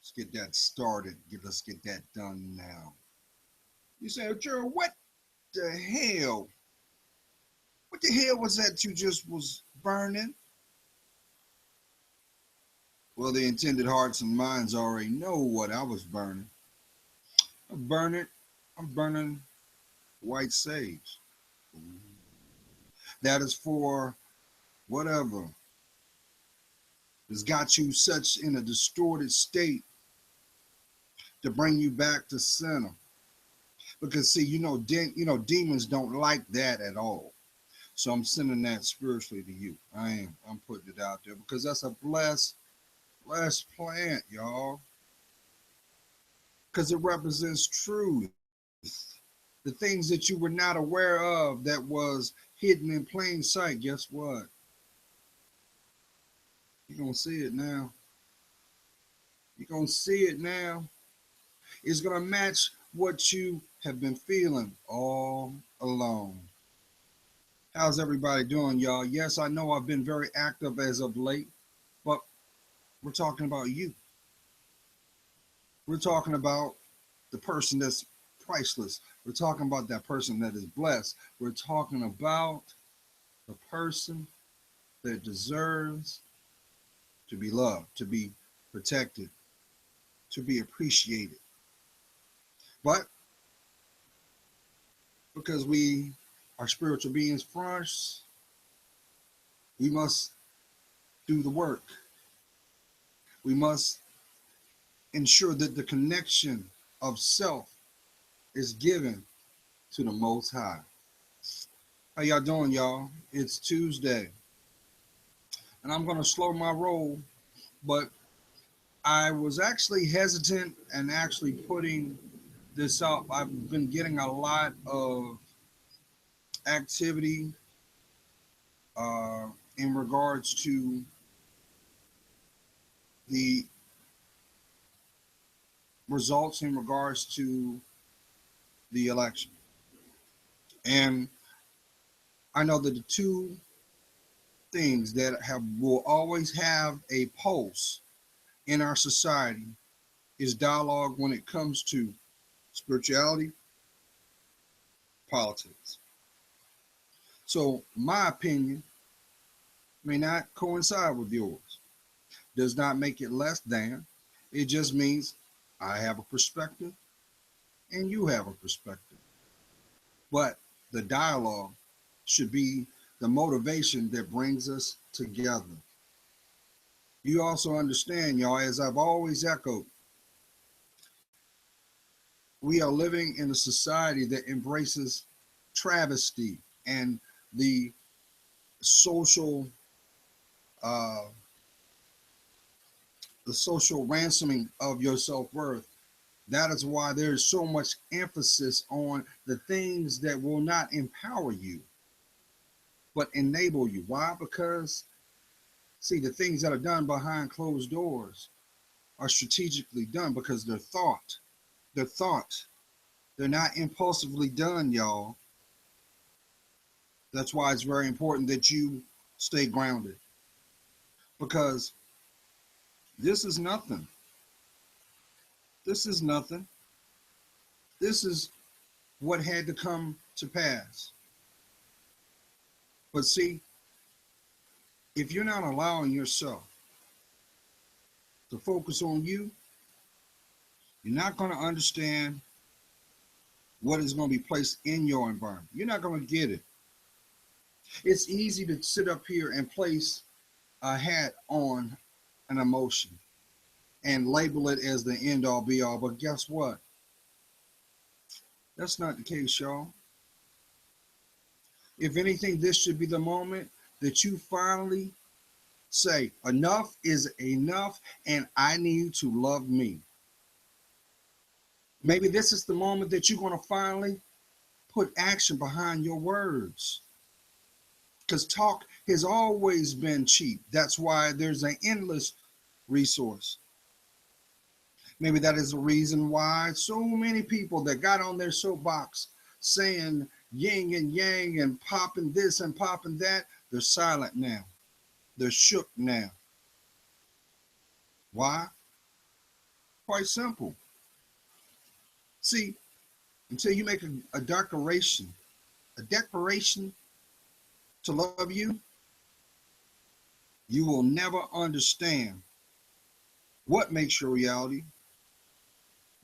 Let's get that started. Let's get that done now. You say, Gerald, what the hell? What the hell was that you just was burning? Well, the intended hearts and minds already know what I was burning. I'm burning. I'm burning white sage. That is for whatever has got you such in a distorted state to bring you back to center. Because see, demons don't like that at all. So I'm sending that spiritually to you. I am. I'm putting it out there because that's a blessed plant, y'all. Because it represents truth. The things that you were not aware of that was hidden in plain sight. Guess what? You're gonna see it now. You're gonna see it now. It's gonna match what you have been feeling all along. How's everybody doing, y'all? Yes, I know I've been very active as of late, but we're talking about you. We're talking about the person that's priceless. We're talking about that person that is blessed. We're talking about the person that deserves to be loved, to be protected, to be appreciated. But because we are spiritual beings first, we must do the work. We must ensure that the connection of self is given to the Most High. How y'all doing, y'all? It's Tuesday, and I'm going to slow my roll, but I was actually hesitant and actually putting this up. I've been getting a lot of activity uh, in regards to the results in regards to the election. And I know that the two things that will always have a pulse in our society is dialogue when it comes to spirituality, politics. So my opinion may not coincide with yours. Does not make it less than. It just means I have a perspective and you have a perspective. But the dialogue should be the motivation that brings us together. You also understand, y'all, as I've always echoed, we are living in a society that embraces travesty and the social uh, the social ransoming of your self-worth. That is why there is so much emphasis on the things that will not empower you, but enable you. Why? Because, see, the things that are done behind closed doors are strategically done because they're thought. They're thought. They're not impulsively done, y'all. That's why it's very important that you stay grounded because this is nothing. This is nothing. This is what had to come to pass. But see, if you're not allowing yourself to focus on you, you're not going to understand what is going to be placed in your environment. You're not going to get it. It's easy to sit up here and place a hat on an emotion and label it as the end all be all. But guess what? That's not the case, y'all. If anything, this should be the moment that you finally say, enough is enough and I need to love me. Maybe this is the moment that you're going to finally put action behind your words. Because talk has always been cheap. That's why there's an endless resource. Maybe that is the reason why so many people that got on their soapbox saying yin and yang and popping this and popping that, they're silent now. They're shook now. Why? Quite simple. See, until you make a declaration to love you, you will never understand what makes your reality,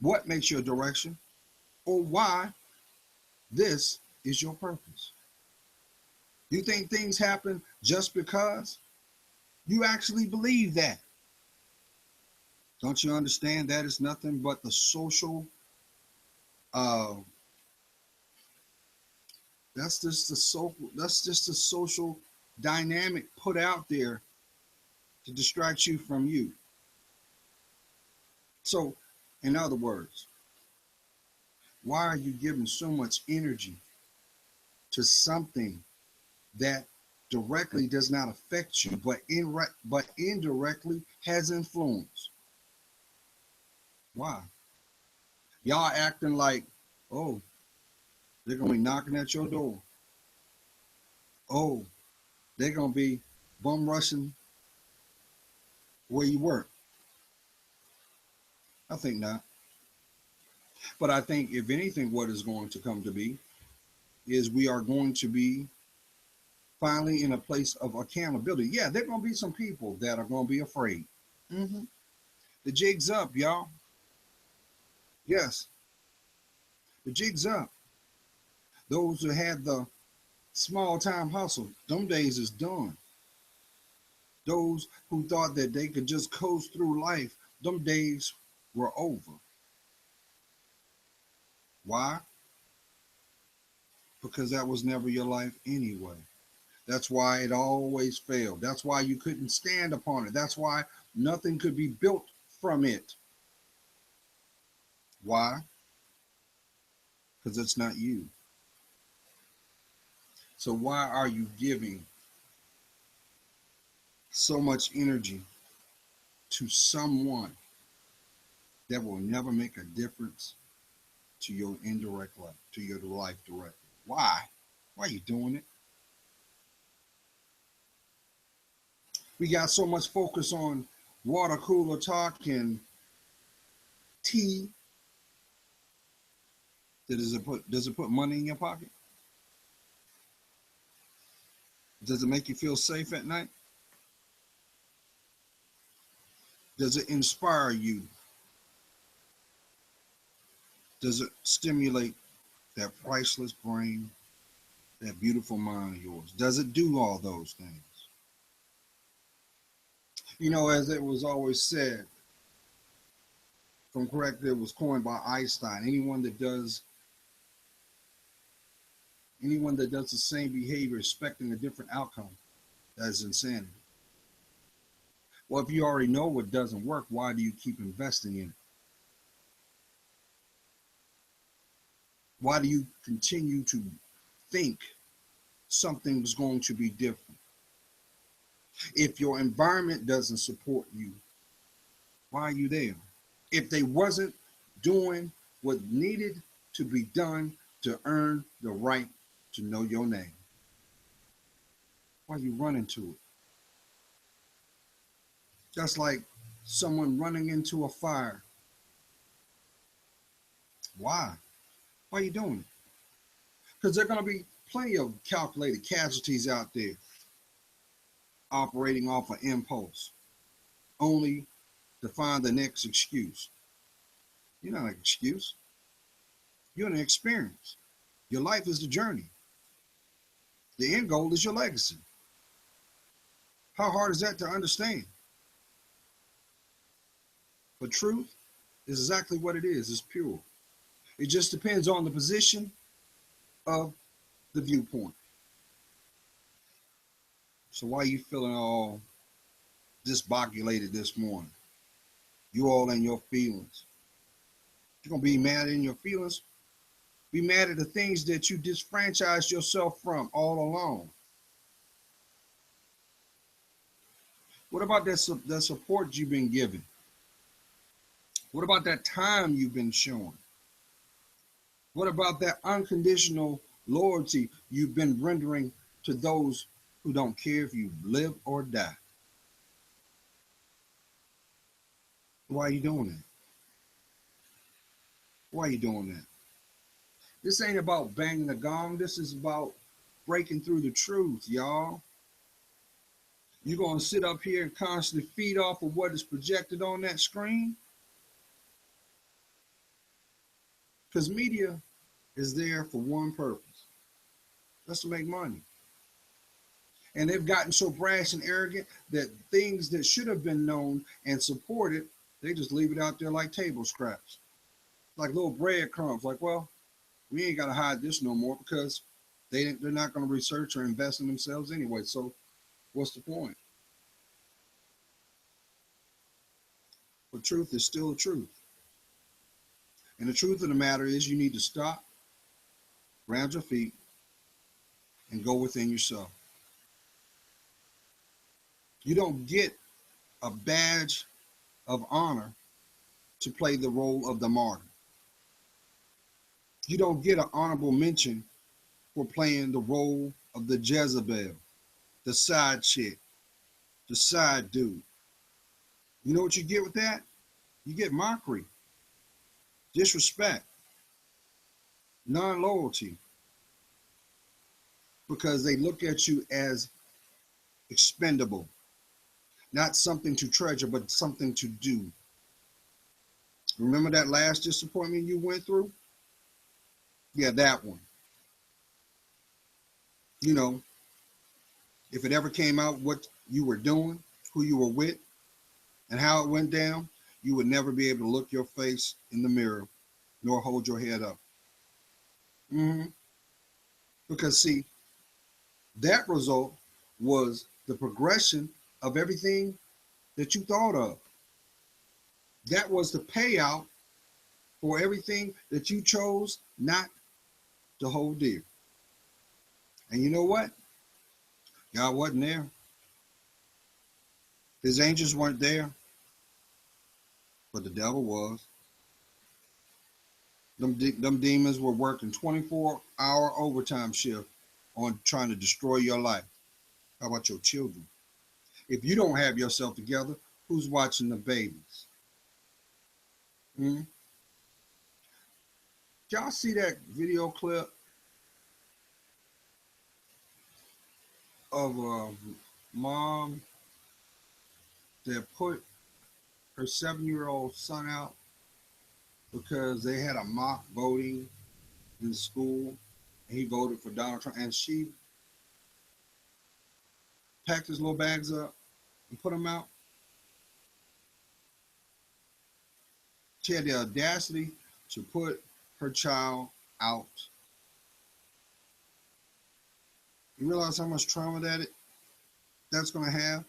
what makes your direction, or why this is your purpose. You think things happen just because you actually believe that. Don't you understand that is nothing but the social, uh, that's just the social dynamic put out there to distract you from you. So, in other words, why are you giving so much energy to something that directly does not affect you, but indirectly has influence? Why? Y'all acting like, oh, they're gonna be knocking at your door. Oh, they're gonna be bum rushing where you work. I think not. But I think if anything, what is going to come to be is we are going to be finally in a place of accountability. Yeah, there are gonna be some people that are gonna be afraid. Mm-hmm. The jig's up, y'all. Yes, the jig's up. Those who had the small time hustle, them days is done. Those who thought that they could just coast through life, them days were over. Why? Because that was never your life anyway. That's why it always failed. That's why you couldn't stand upon it. That's why nothing could be built from it. Why? Because it's not you. So why are you giving so much energy to someone that will never make a difference to your indirect life, to your life directly? Why? Why are you doing it? We got so much focus on water cooler talk and tea. Does it put money in your pocket? Does it make you feel safe at night? Does it inspire you? Does it stimulate that priceless brain, that beautiful mind of yours? Does it do all those things? You know, as it was always said, if I'm correct, it was coined by Einstein. Anyone that does the same behavior expecting a different outcome, that is insanity. Well, if you already know what doesn't work, why do you keep investing in it? Why do you continue to think something's going to be different? If your environment doesn't support you, why are you there? If they wasn't doing what needed to be done to earn the right to know your name, why are you running to it? Just like someone running into a fire. Why? Why are you doing it? Because there are going to be plenty of calculated casualties out there operating off of impulse, only to find the next excuse. You're not an excuse. You're an experience. Your life is the journey. The end goal is your legacy. How hard is that to understand? But truth is exactly what it is. It's pure. It just depends on the position of the viewpoint. So why are you feeling all disbobulated this morning? You all in your feelings. You're going to be mad in your feelings. Be mad at the things that you disfranchised yourself from all along. What about that support you've been given? What about that time you've been shown? What about that unconditional loyalty you've been rendering to those who don't care if you live or die? Why are you doing it? Why are you doing that? This ain't about banging the gong. This is about breaking through the truth, y'all. You're going to sit up here and constantly feed off of what is projected on that screen? Because media is there for one purpose. That's to make money. And they've gotten so brash and arrogant that things that should have been known and supported, they just leave it out there like table scraps, like little breadcrumbs. Like, well, we ain't got to hide this no more because they're not going to research or invest in themselves anyway. So what's the point? But truth is still the truth. And the truth of the matter is you need to stop, ground your feet, and go within yourself. You don't get a badge of honor to play the role of the martyr. You don't get an honorable mention for playing the role of the Jezebel, the side chick, the side dude. You know what you get with that? You get mockery, disrespect, non-loyalty, because they look at you as expendable, not something to treasure, but something to do. Remember that last disappointment you went through? Yeah, that one. You know, if it ever came out what you were doing, who you were with, and how it went down, you would never be able to look your face in the mirror nor hold your head up. Because, see, that result was the progression of everything that you thought of. That was the payout for everything that you chose not to hold dear. And you know what? God wasn't there. His angels weren't there, but the devil was. Them demons were working 24-hour overtime shift on trying to destroy your life. How about your children? If you don't have yourself together, who's watching the babies? Y'all see that video clip of a mom that put her 7-year-old son out because they had a mock voting in school and he voted for Donald Trump, and she packed his little bags up and put them out? She had the audacity to put her child out. You realize how much trauma that's going to have?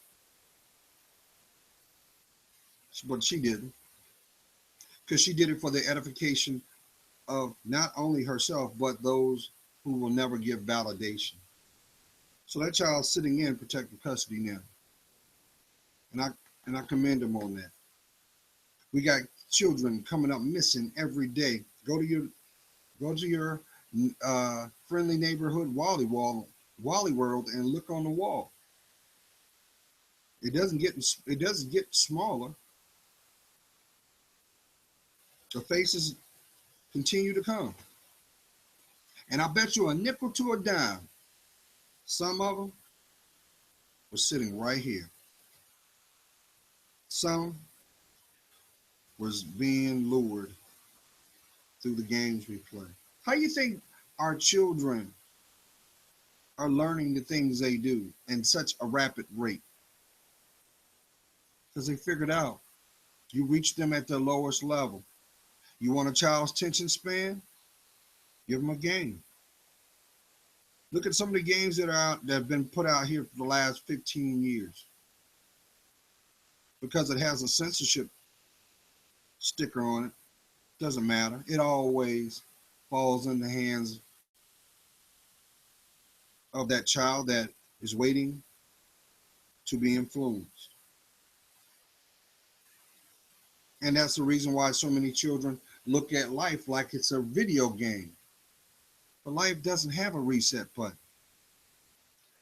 But she didn't, because she did it for the edification of not only herself, but those who will never give validation. So that child's sitting in protective custody now. And I commend them on that. We got children coming up missing every day. Go to your friendly neighborhood Wally World and look on the wall. It doesn't get smaller. The faces continue to come. And I bet you a nickel to a dime, some of them were sitting right here. Some was being lured through the games we play. How do you think our children are learning the things they do in such a rapid rate? Because they figured out you reach them at their lowest level. You want a child's attention span? Give them a game. Look at some of the games that have been put out here for the last 15 years. Because it has a censorship sticker on it, doesn't matter. It always falls in the hands of that child that is waiting to be influenced. And that's the reason why so many children look at life like it's a video game. But life doesn't have a reset button.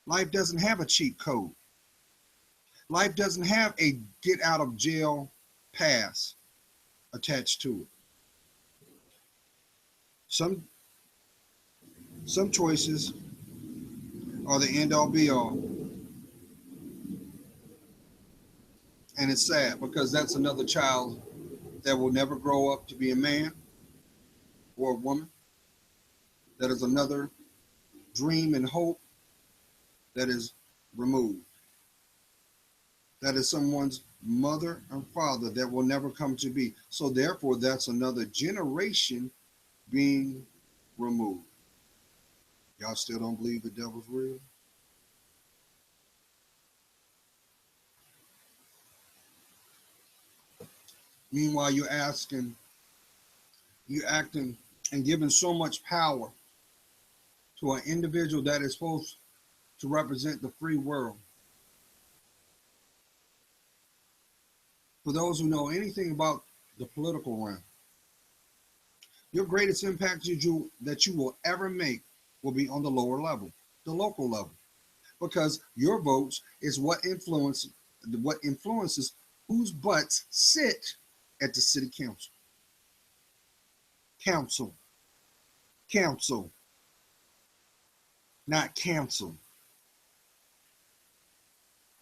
Life doesn't have a cheat code. Life doesn't have a get out of jail pass attached to it. Some choices are the end all be all. And it's sad because that's another child that will never grow up to be a man or a woman. That is another dream and hope that is removed. That is someone's mother and father that will never come to be. So therefore, that's another generation being removed. Y'all still don't believe the devil's real? Meanwhile, you acting and giving so much power to an individual that is supposed to represent the free world. For those who know anything about the political realm, your greatest impact that you will ever make will be on the lower level, the local level, because your votes is what influences whose butts sit at the city council. Council, not council.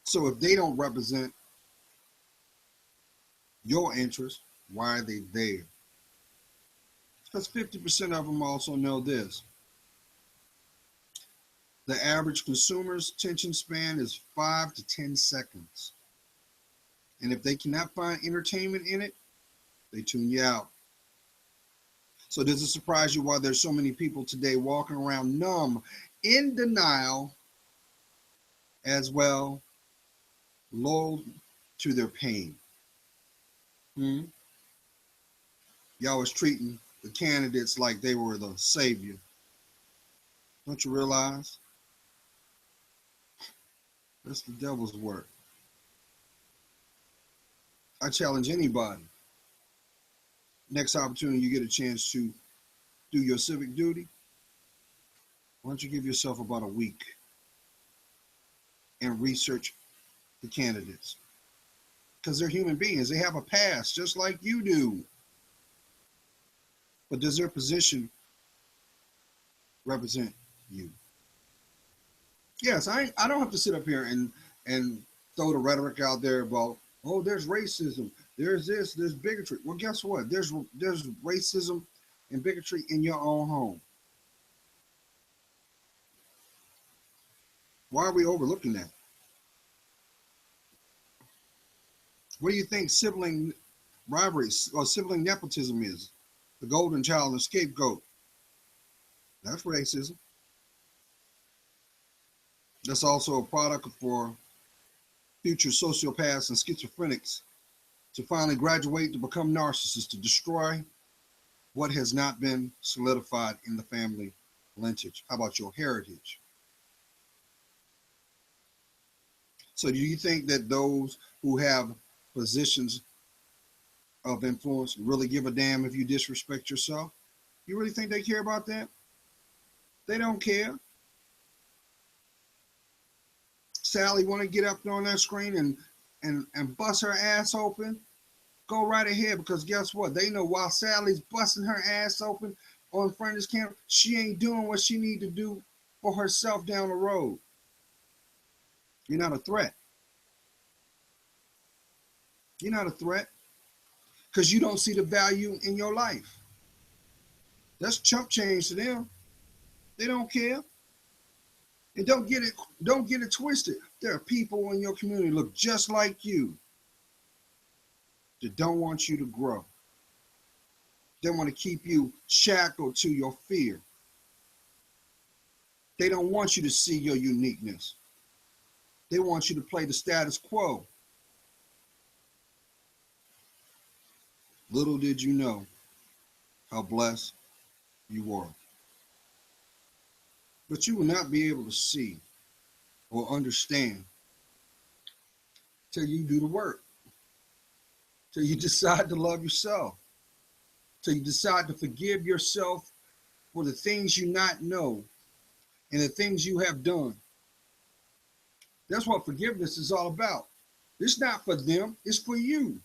So if they don't represent your interests, why are they there? Because 50% of them also know this. The average consumer's attention span is 5 to 10 seconds. And if they cannot find entertainment in it, they tune you out. So does it surprise you why there's so many people today walking around numb, in denial, as well, lulled to their pain? Y'all was treating the candidates like they were the savior. Don't you realize? That's the devil's work. I challenge anybody. Next opportunity you get a chance to do your civic duty, why don't you give yourself about a week and research the candidates? Because they're human beings. They have a past just like you do. But does their position represent you? Yes, I don't have to sit up here and throw the rhetoric out there about, oh, there's racism, there's this, there's bigotry. Well, guess what? There's racism and bigotry in your own home. Why are we overlooking that? What do you think sibling rivalries or sibling nepotism is? The golden child and scapegoat. That's racism. That's also a product for future sociopaths and schizophrenics to finally graduate to become narcissists, to destroy what has not been solidified in the family lineage. How about your heritage? So do you think that those who have positions of influence really give a damn if you disrespect yourself? You really think they care about that? They don't care. Sally want to get up on that screen and bust her ass open? Go right ahead, because guess what? They know while Sally's busting her ass open on front of this camera, she ain't doing what she need to do for herself down the road. You're not a threat. You're not a threat because you don't see the value in your life. That's chump change to them. They don't care. And don't get it twisted. There are people in your community look just like you that don't want you to grow. They want to keep you shackled to your fear. They don't want you to see your uniqueness. They want you to play the status quo. Little did you know how blessed you are. But you will not be able to see or understand till you do the work, till you decide to love yourself, till you decide to forgive yourself for the things you not know and the things you have done. That's what forgiveness is all about. It's not for them, it's for you.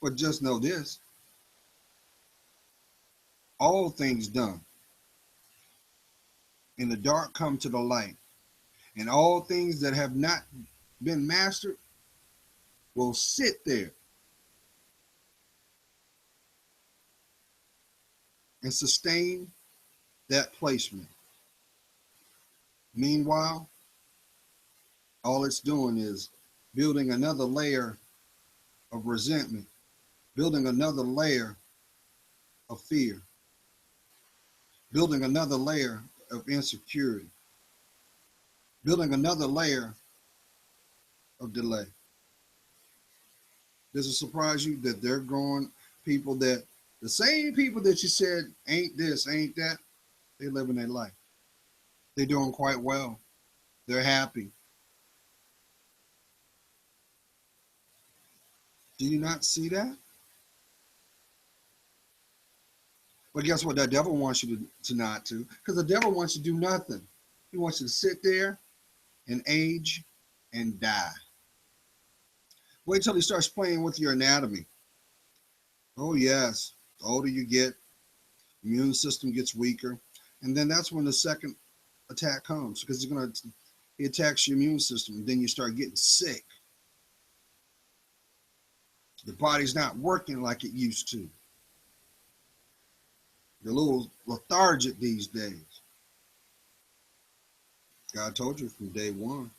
But just know this, All things done in the dark come to the light, and all things that have not been mastered will sit there and sustain that placement. Meanwhile, all it's doing is building another layer of resentment, building another layer of fear, building another layer of insecurity, building another layer of delay. Does it surprise you that they're growing people that the same people that you said ain't this, ain't that, they're living their life. They're doing quite well. They're happy. Do you not see that? But guess what? That devil wants you to not to, because the devil wants you to do nothing. He wants you to sit there and age and die. Wait till he starts playing with your anatomy. Oh yes, the older you get, immune system gets weaker, and then that's when the second attack comes, because he attacks your immune system, and then you start getting sick. The body's not working like it used to. You're a little lethargic these days. God told you from day one,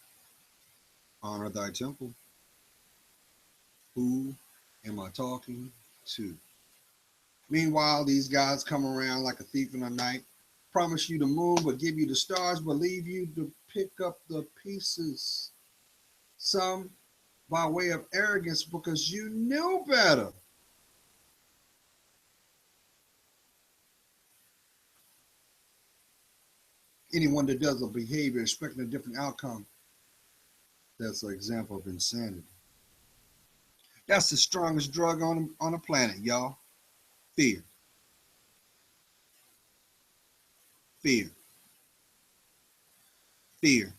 honor thy temple. Who am I talking to? Meanwhile, these guys come around like a thief in the night, promise you the moon, but give you the stars, but leave you to pick up the pieces. Some by way of arrogance because you knew better. Anyone that does a behavior expecting a different outcome, that's an example of insanity. That's the strongest drug on the planet, y'all. Fear. Fear. Fear.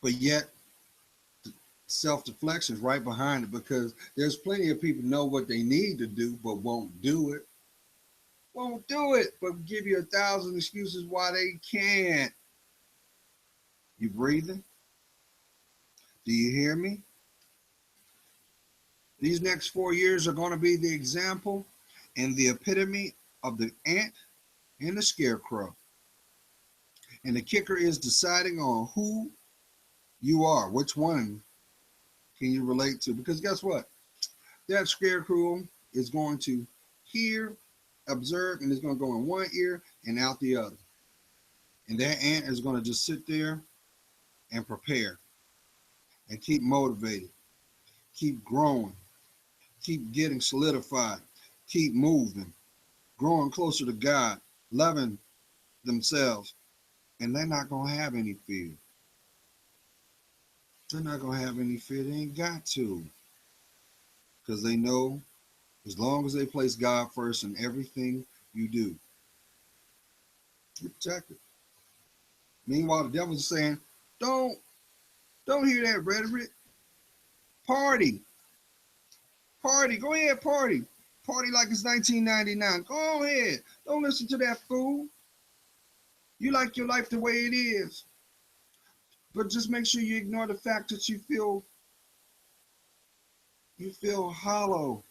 But yet, self-deflection is right behind it, because there's plenty of people know what they need to do but won't do it. Won't do it, but give you 1,000 excuses why they can't. You breathing? Do you hear me? These next 4 years are going to be the example and the epitome of the ant and the scarecrow. And the kicker is deciding on who you are. Which one can you relate to? Because guess what? That scarecrow is going to hear, observe, and it's going to go in one ear and out the other. And that ant is going to just sit there and prepare and keep motivated, keep growing, keep getting solidified, keep moving, growing closer to God, loving themselves. And they're not going to have any fear. They're not going to have any fear. They ain't got to. Because they know as long as they place God first in everything you do, you're protected. Meanwhile, the devil's saying, don't hear that rhetoric. Party. Party. Go ahead, party. Party like it's 1999. Go ahead. Don't listen to that fool. You like your life the way it is. But just make sure you ignore the fact that you feel hollow.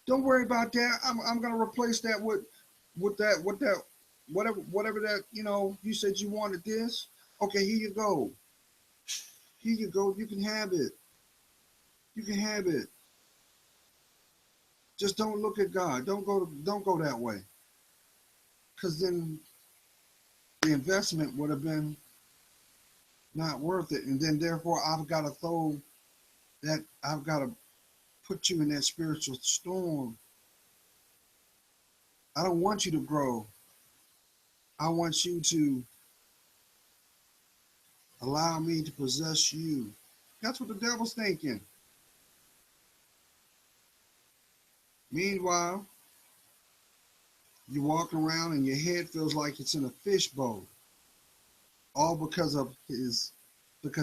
Don't worry about that. I'm gonna replace that with that whatever that, you said you wanted this. Okay, here you go. Here you go. You can have it. You can have it. Just don't look at God. Don't go that way. Because then the investment would have been not worth it. And then therefore I've got to put you in that spiritual storm. I don't want you to grow. I want you to allow me to possess you. That's what the devil's thinking. Meanwhile, you walk around and your head feels like it's in a fishbowl. All because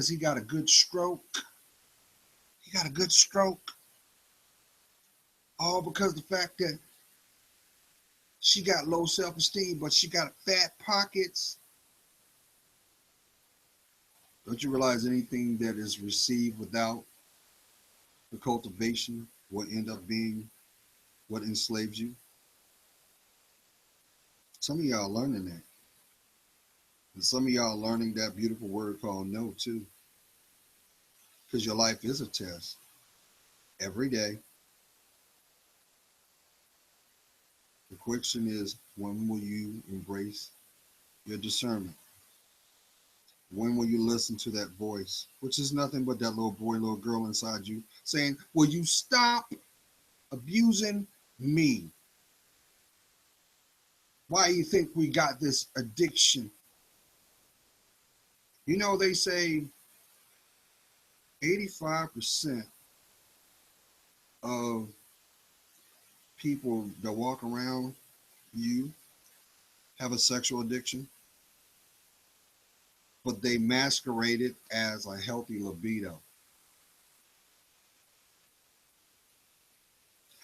he got a good stroke. He got a good stroke. All because of the fact that She got low self-esteem, but she got fat pockets. Don't you realize anything that is received without the cultivation will end up being what enslaves you? Some of y'all are learning that. And some of y'all are learning that beautiful word called no, too. Because your life is a test every day. The question is, when will you embrace your discernment? When will you listen to that voice, which is nothing but that little boy, little girl inside you saying, will you stop abusing me? Why do you think we got this addiction? You know, they say 85% of people that walk around you have a sexual addiction, but they masquerade it as a healthy libido.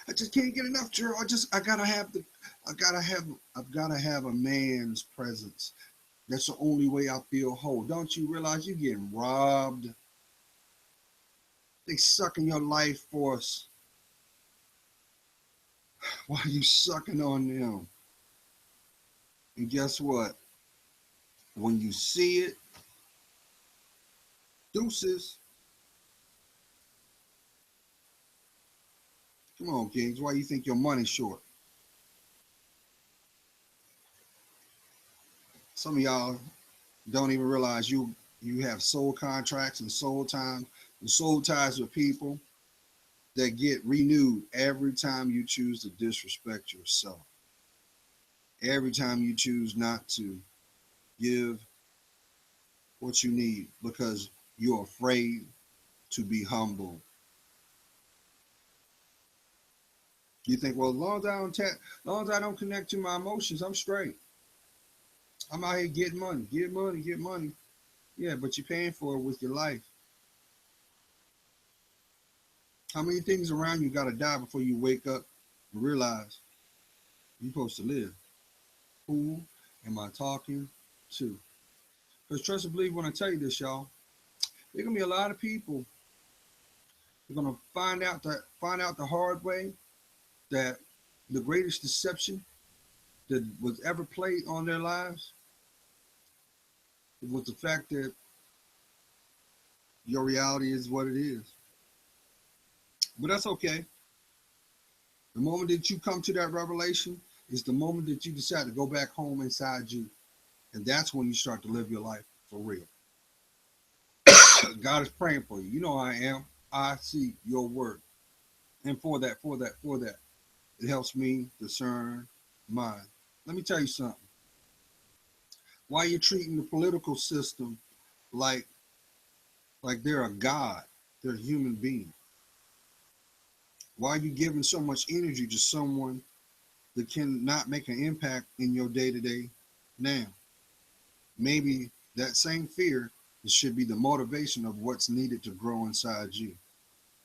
I just can't get enough, Gerald. I've gotta have a man's presence. That's the only way I feel whole. Don't you realize you're getting robbed? They sucking your life force. Why are you sucking on them? And guess what? When you see it, deuces. Come on, Kings. Why you think your money's short? Some of y'all don't even realize you have soul contracts and soul time and soul ties with people that get renewed every time you choose to disrespect yourself. Every time you choose not to give what you need because you're afraid to be humble. You think, well, as long as I don't connect to my emotions, I'm straight. I'm out here getting money, get money, get money. Yeah, but you're paying for it with your life. How many things around you got to die before you wake up and realize you're supposed to live? Who am I talking to? Because trust and believe when I tell you this, y'all, there's gonna be a lot of people who are gonna find out the hard way that the greatest deception that was ever played on their lives was the fact that your reality is what it is. But that's okay. The moment that you come to that revelation is the moment that you decide to go back home inside you. And that's when you start to live your life for real. God is praying for you. You know I am. I see your work. And for that, it helps me discern mine. Let me tell you something. Why you're treating the political system like they're a god, they're a human being? Why are you giving so much energy to someone that cannot make an impact in your day-to-day now? Maybe that same fear should be the motivation of what's needed to grow inside you.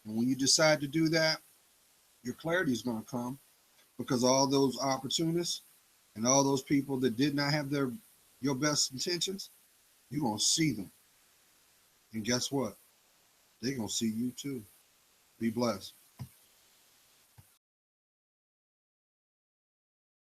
And when you decide to do that, your clarity is going to come because all those opportunists and all those people that did not have your best intentions, you're going to see them. And guess what? They're going to see you too. Be blessed.